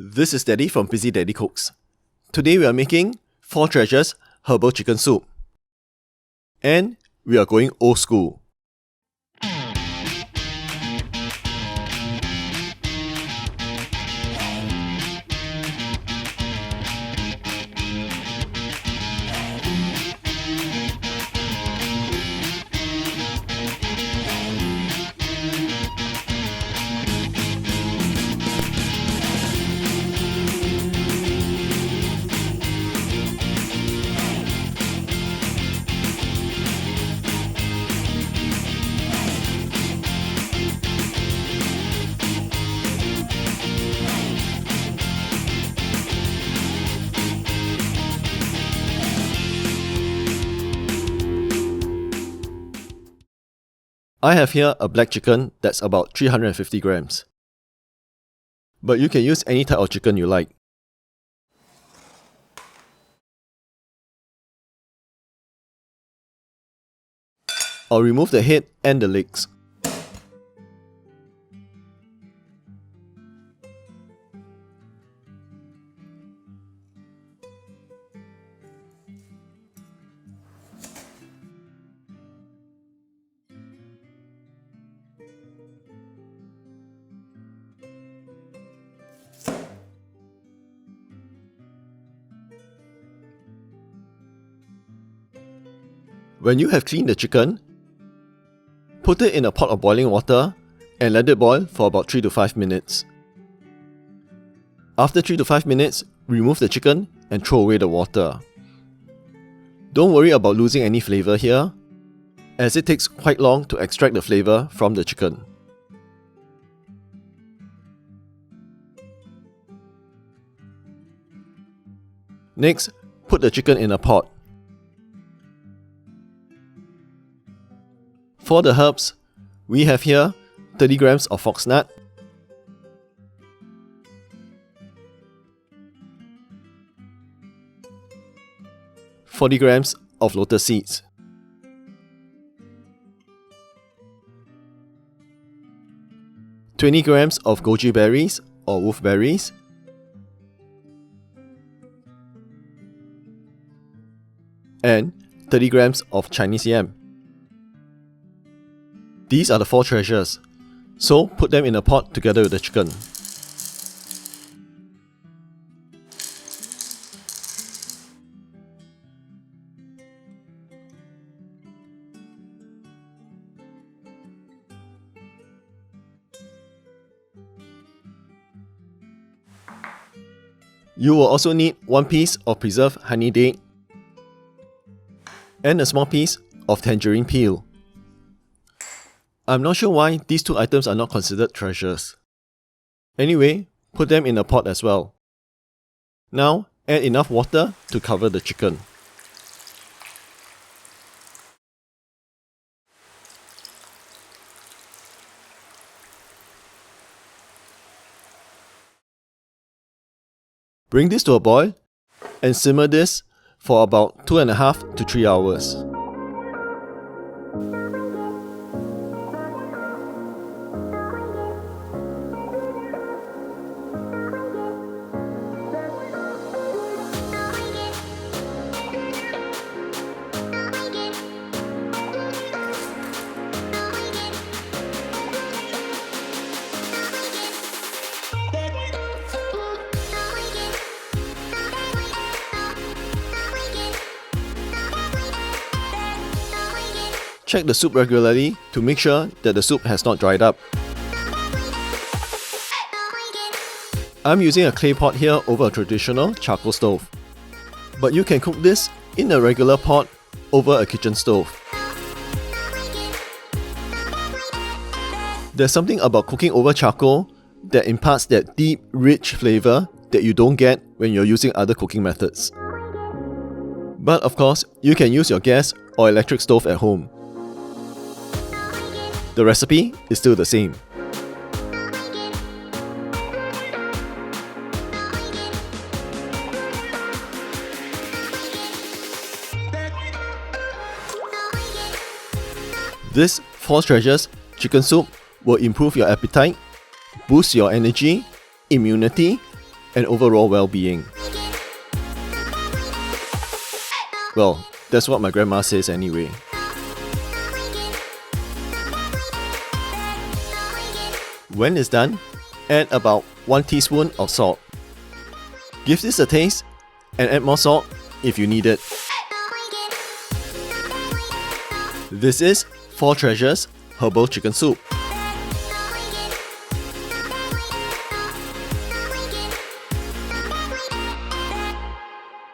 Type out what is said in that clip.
This is Daddy from Busy Daddy Cooks. Today we are making 4 Treasures Herbal Chicken Soup. And we are going old school. I have here a black chicken that's about 350 grams. But you can use any type of chicken you like. I'll remove the head and the legs. When you have cleaned the chicken, put it in a pot of boiling water and let it boil for about 3 to 5 minutes. After 3 to 5 minutes, remove the chicken and throw away the water. Don't worry about losing any flavor here, as it takes quite long to extract the flavor from the chicken. Next, put the chicken in a pot. For the herbs, we have here 30 grams of foxnut, 40 grams of lotus seeds, 20 grams of goji berries or wolfberries, and 30 grams of Chinese yam. These are the 4 treasures, so put them in a pot together with the chicken. You will also need 1 piece of preserved honey date and a small piece of tangerine peel. I'm not sure why these 2 items are not considered treasures. Anyway, put them in a pot as well. Now, add enough water to cover the chicken. Bring this to a boil and simmer this for about 2.5 to 3 hours. Check the soup regularly to make sure that the soup has not dried up. I'm using a clay pot here over a traditional charcoal stove. But you can cook this in a regular pot over a kitchen stove. There's something about cooking over charcoal that imparts that deep, rich flavor that you don't get when you're using other cooking methods. But of course, you can use your gas or electric stove at home. The recipe is still the same. This 4 Treasures Chicken Soup will improve your appetite, boost your energy, immunity, and overall well-being. Well, that's what my grandma says anyway. When it's done, add about 1 teaspoon of salt. Give this a taste and add more salt if you need it. This is 4 Treasures Herbal Chicken Soup.